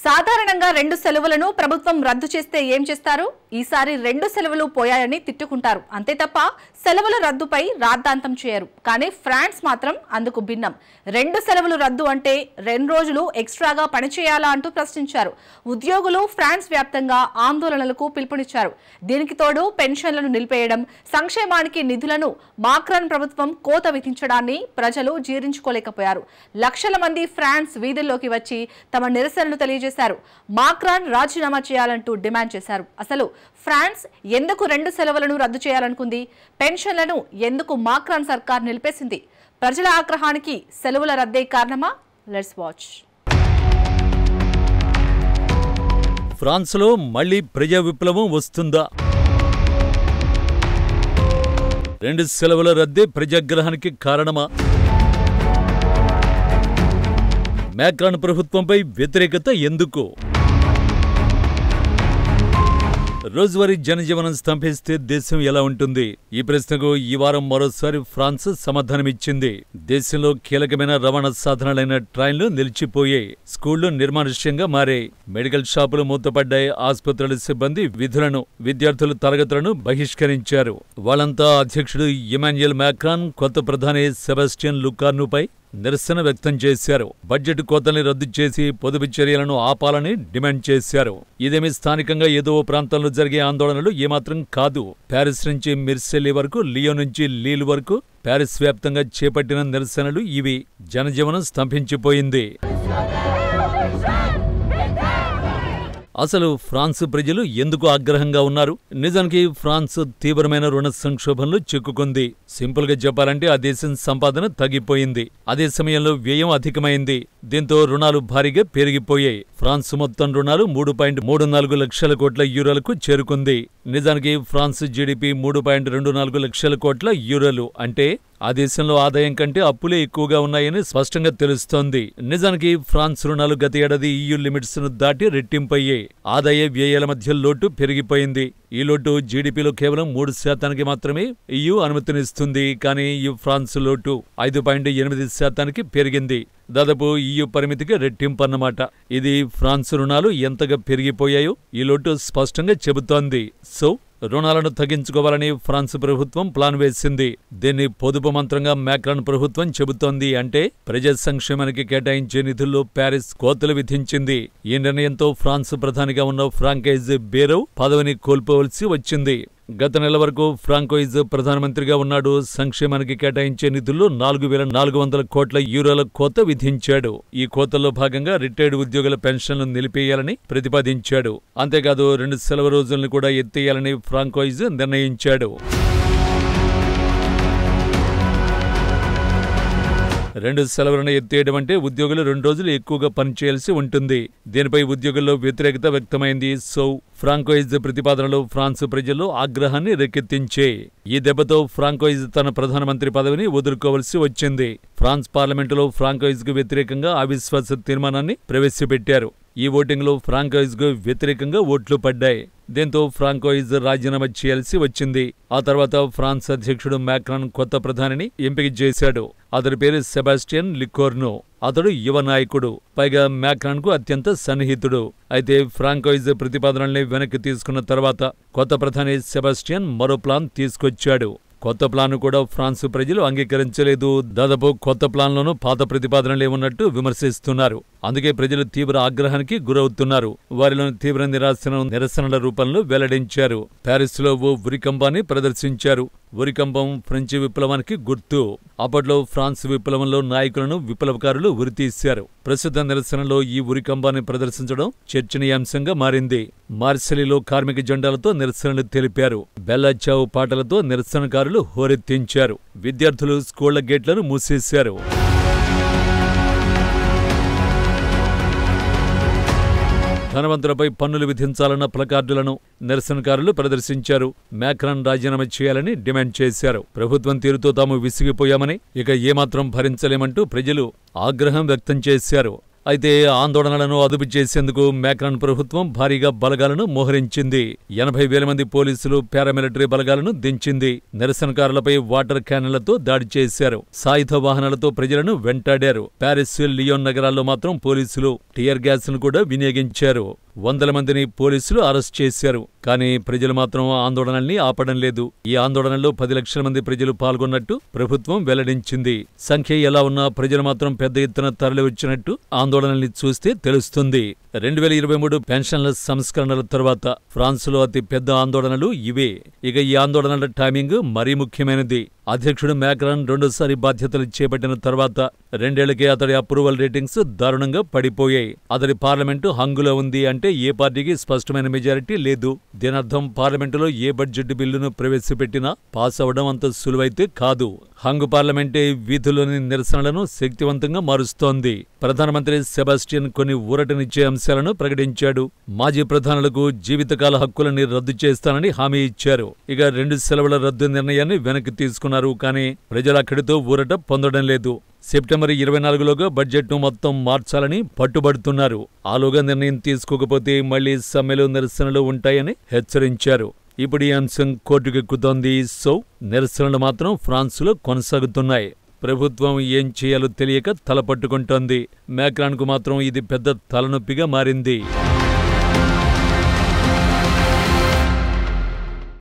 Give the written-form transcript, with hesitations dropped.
సాధారణంగా 2 సెలవులను ప్రభుత్వం రద్దు చేస్తే ఏం చేస్తారు? ఈసారి 2 సెలవులు పోయాయని తిట్టుకుంటారు. అంతే తప్ప సెలవుల రద్దుపై రాద్ధాంతం చేయరు. కానీ ఫ్రాన్స్ మాత్రం అందుకు భిన్నం. 2 సెలవులు రద్దు అంటే 2 రోజులు ఎక్స్ట్రాగా పనిచేయాలా అంటూ ప్రశ్నించారు. ఉద్యోగులు ఫ్రాన్స్ వ్యాప్తంగా ఆందోళనలకు పిలుపునిచ్చారు. దీనికి తోడు పెన్షన్లను నిలిపేయడం, సంక్షేమానికి నిధులను మాక్రాన్ ప్రభుత్వం కోత విధించడాన్ని ప్రజలు జీర్ణించుకోలేకపోయారు. లక్షల మంది ఫ్రాన్స్ వీధుల్లోకి వచ్చి తమ నిరసనలు తెలియజేశారు. మాక్రాన్ రాజీనామా చేయాలంటూ డిమాండ్ చేశారు. అసలు ఫ్రాన్స్ ఎందుకు 2 సెలవులను రద్దు చేయాలనుకుంది? పెన్షన్లను ఎందుకు మాక్రాన్ సర్కార్ నిలిపేసింది? ప్రజల ఆగ్రహానికి సెలవుల రద్దే కారణమా? Let's watch. ఫ్రాన్స్లో మళ్లీ ప్రజా విప్లవం వస్తుందా? 2 సెలవుల రద్దే ప్రజాగ్రహానికి కారణమా? మాక్రాన్ ప్రభుత్వంపై వ్యతిరేకత ఎందుకు? రోజువారీ జనజీవనం స్తంభిస్తే దేశం ఎలా ఉంటుంది? ఈ ప్రశ్నకు ఈ వారం మరోసారి ఫ్రాన్స్ సమాధానమిచ్చింది. దేశంలో కీలకమైన రవాణా సాధనాలైన ట్రైన్లు నిలిచిపోయాయి, స్కూళ్లు నిర్మానుష్యంగా మారాయి, మెడికల్ షాపులు మూతపడ్డాయి, ఆసుపత్రుల సిబ్బంది విధులను, విద్యార్థులు తరగతులను బహిష్కరించారు. వాళ్ళంతా అధ్యక్షుడు ఇమాన్యుయల్ మాక్రాన్, కొత్త ప్రధాని సెబాస్టియన్ లుకార్నుపై నిరసన వ్యక్తం చేశారు. బడ్జెట్ కోతల్ని రద్దు చేసి పొదుపు చర్యలను ఆపాలని డిమాండ్ చేశారు. ఇదేమి స్థానికంగా ఏదో ప్రాంతంలో జరిగే ఆందోళనలు ఏమాత్రం కాదు. ప్యారిస్ నుంచి మిర్సెలీ వరకు, లియో నుంచి లీల్ వరకు ప్యారిస్ వ్యాప్తంగా చేపట్టిన నిరసనలు ఇవి. జనజీవనం స్తంభించిపోయింది. అసలు ఫ్రాన్స్ ప్రజలు ఎందుకు ఆగ్రహంగా ఉన్నారు? నిజానికి ఫ్రాన్స్ తీవ్రమైన రుణ సంక్షోభంలో చిక్కుకుంది. సింపుల్ గా చెప్పాలంటే ఆ దేశం సంపాదన తగ్గిపోయింది. అదే సమయంలో వ్యయం అధికమైంది. దీంతో రుణాలు భారీగా పెరిగిపోయాయి. ఫ్రాన్స్ మొత్తం రుణాలు 3.34 లక్షల కోట్ల యూరోలకు చేరుకుంది. నిజానికి ఫ్రాన్స్ జీడీపీ 3.24 లక్షల కోట్ల యూరోలు. అంటే ఆ దేశంలో ఆదాయం కంటే అప్పులే ఎక్కువగా ఉన్నాయని స్పష్టంగా తెలుస్తోంది. నిజానికి ఫ్రాన్స్ రుణాలు గత ఏడాది EU లిమిట్స్ ను దాటి రెట్టింపయ్యాయి. ఆదాయ వ్యయాల మధ్య లోటు పెరిగిపోయింది. ఈ లోటు జీడీపీలో కేవలం 3% మాత్రమే EU అనుమతినిస్తుంది. కానీ ఈ ఫ్రాన్స్ లోటు 5.8% పెరిగింది. దాదాపు EU పరిమితికి రెట్టింపన్నమాట. ఇది ఫ్రాన్స్ రుణాలు ఎంతగా పెరిగిపోయాయో ఈ లోటు స్పష్టంగా చెబుతోంది. సో రుణాలను తగ్గించుకోవాలని ఫ్రాన్స్ ప్రభుత్వం ప్లాన్ వేసింది. దీన్ని పొదుపు మంత్రంగా మాక్రాన్ ప్రభుత్వం చెబుతోంది. అంటే ప్రజా సంక్షేమానికి కేటాయించే నిధుల్లో ప్యారిస్ కోతలు విధించింది. ఈ నిర్ణయంతో ఫ్రాన్స్ ప్రధానిగా ఉన్న ఫ్రాంకోయిజ్ బేరౌ పదవిని కోల్పోవలసి వచ్చింది. గత నెల వరకు ఫ్రాంకోయిజ్ ప్రధానమంత్రిగా ఉన్నాడు. సంక్షేమానికి కేటాయించే నిధుల్లో 4,400 కోట్ల యూరోల కోత విధించాడు. ఈ కోతల్లో భాగంగా రిటైర్డ్ ఉద్యోగుల పెన్షన్లు నిలిపేయాలని ప్రతిపాదించాడు. అంతేకాదు 2 సెలవు రోజులను కూడా ఎత్తేయాలని ఫ్రాంకోయిజ్ నిర్ణయించాడు. 2 సెలవులను ఎత్తేయడం అంటే ఉద్యోగులు 2 రోజులు ఎక్కువగా పనిచేయాల్సి ఉంటుంది. దీనిపై ఉద్యోగుల్లో వ్యతిరేకత వ్యక్తమైంది. సో ఫ్రాంకోయిజ్ ప్రతిపాదనలు ఫ్రాన్స్ ప్రజల్లో ఆగ్రహాన్ని రేకెత్తించే. ఈ దెబ్బతో ఫ్రాంకోయిజ్ తన ప్రధానమంత్రి పదవిని వదులుకోవలసి వచ్చింది. ఫ్రాన్స్ పార్లమెంటులో ఫ్రాంకోయిజ్ కు వ్యతిరేకంగా అవిశ్వాస తీర్మానాన్ని ప్రవేశపెట్టారు. ఈ ఓటింగ్లో ఫ్రాంకోయిజ్ కు వ్యతిరేకంగా ఓట్లు పడ్డాయి. దీంతో ఫ్రాంకోయిజ్ రాజీనామా చేయాల్సి వచ్చింది. ఆ తర్వాత ఫ్రాన్స్ అధ్యక్షుడు మాక్రాన్ కొత్త ప్రధానిని ఎంపిక చేశాడు. అతడి పేరు సెబాస్టియన్ లుకార్ను. అతడు యువ నాయకుడు, పైగా మాక్రాన్ కు అత్యంత సన్నిహితుడు. అయితే ఫ్రాంకోయిజ్ ప్రతిపాదనల్ని వెనక్కి తీసుకున్న తర్వాత కొత్త ప్రధాని సెబాస్టియన్ మరో ప్లాన్ తీసుకొచ్చాడు. కొత్త ప్లాన్ కూడా ఫ్రాన్స్ ప్రజలు అంగీకరించలేదు. దాదాపు కొత్త ప్లాన్లోనూ పాత ప్రతిపాదనలే ఉన్నట్టు విమర్శిస్తున్నారు. అందుకే ప్రజలు తీవ్ర ఆగ్రహానికి గురవుతున్నారు. వారిలోని తీవ్ర నిరాశను నిరసనల రూపంలో వెల్లడించారు. ప్యారిస్ లో ఓ ఉరికంబాన్ని ప్రదర్శించారు. ఉరికంబం ఫ్రెంచ్ విప్లవానికి గుర్తు. అప్పట్లో ఫ్రాన్స్ విప్లవంలో నాయకులను విప్లవకారులు ఉరితీశారు. ప్రస్తుత నిరసనలో ఈ ఉరికంబాన్ని ప్రదర్శించడం చర్చనీయాంశంగా మారింది. మార్సిలీలో కార్మిక జెండాలతో నిరసనలు తెలిపారు. బెల్లా చావ్ పాటలతో నిరసనకారులు హోరెత్తించారు. విద్యార్థులు స్కూళ్ల గేట్లను మూసేశారు. ధనవంతులపై పన్నులు విధించాలన్న ప్లకార్డులను నిరసనకారులు ప్రదర్శించారు. మాక్రాన్ రాజీనామా చేయాలని డిమాండ్ చేశారు. ప్రభుత్వం తీరుతో తాము విసిగిపోయామని, ఇక ఏమాత్రం భరించలేమంటూ ప్రజలు ఆగ్రహం వ్యక్తం చేశారు. అయితే ఆందోళనలను అదుపు చేసేందుకు మ్యాక్రాన్ ప్రభుత్వం భారీగా బలగాలను మోహరించింది. 80,000 మంది పోలీసులు, పారామిలిటరీ బలగాలను దించింది. నిరసనకారులపై వాటర్ క్యానన్లతో దాడి చేశారు. సాయుధ వాహనాలతో ప్రజలను వెంటాడారు. ప్యారిస్, లియోన్ నగరాల్లో మాత్రం పోలీసులు టియర్ గ్యాస్ ను కూడా వినియోగించారు. 100 మందిని పోలీసులు అరెస్ట్ చేశారు. కానీ ప్రజలు మాత్రం ఆందోళనల్ని ఆపడం లేదు. ఈ ఆందోళనలో 10 లక్షల మంది ప్రజలు పాల్గొన్నట్టు ప్రభుత్వం వెల్లడించింది. సంఖ్య ఎలా ఉన్నా ప్రజలు మాత్రం పెద్ద ఎత్తున తరలివచ్చినట్టు ఆందోళనల్ని చూస్తే తెలుస్తుంది. 2023 పెన్షన్ల సంస్కరణల తర్వాత ఫ్రాన్స్లో అతి పెద్ద ఆందోళనలు ఇవే. ఇక ఈ ఆందోళనల టైమింగ్ మరీ ముఖ్యమైనది. అధ్యక్షుడు మ్యాక్రాన్ రెండోసారి బాధ్యతలు చేపట్టిన తర్వాత 2 ఏళ్లకే అతడి అప్రూవల్ రేటింగ్స్ దారుణంగా పడిపోయాయి. అతడి పార్లమెంటు హంగులో ఉంది అంటే ఏ పార్టీకి స్పష్టమైన మెజారిటీ లేదు. దీనర్థం పార్లమెంటులో ఏ బడ్జెట్ బిల్లును ప్రవేశపెట్టినా పాస్ అవడం అంత సులువైతే కాదు. హంగు పార్లమెంటే వీధుల్లోని నిరసనలను శక్తివంతంగా మారుస్తోంది. ప్రధానమంత్రి సెబాస్టియన్ కొన్ని ఊరటనిచ్చే అంశాలను ప్రకటించాడు. మాజీ ప్రధానులకు జీవితకాల హక్కులని రద్దు చేస్తానని హామీ ఇచ్చారు. ఇక 2 సెలవుల రద్దు నిర్ణయాన్ని వెనక్కి తీసుకున్నారు. కానీ ప్రజలు అక్కడితో ఊరట పొందడం లేదు. సెప్టెంబర్ 24లోగా బడ్జెట్ను మొత్తం మార్చాలని పట్టుబడుతున్నారు. ఆలోగా నిర్ణయం తీసుకోకపోతే మళ్లీ సమ్మెలు, నిరసనలు ఉంటాయని హెచ్చరించారు. ఇప్పుడు ఈ అంశం కోర్టుకెక్కుతోంది. సో నిరసనలు మాత్రం ఫ్రాన్స్లో కొనసాగుతున్నాయి. ప్రభుత్వం ఏం చేయాలో తెలియక తలపట్టుకుంటోంది. మ్యాక్రాన్కు మాత్రం ఇది పెద్ద తలనొప్పిగా మారింది.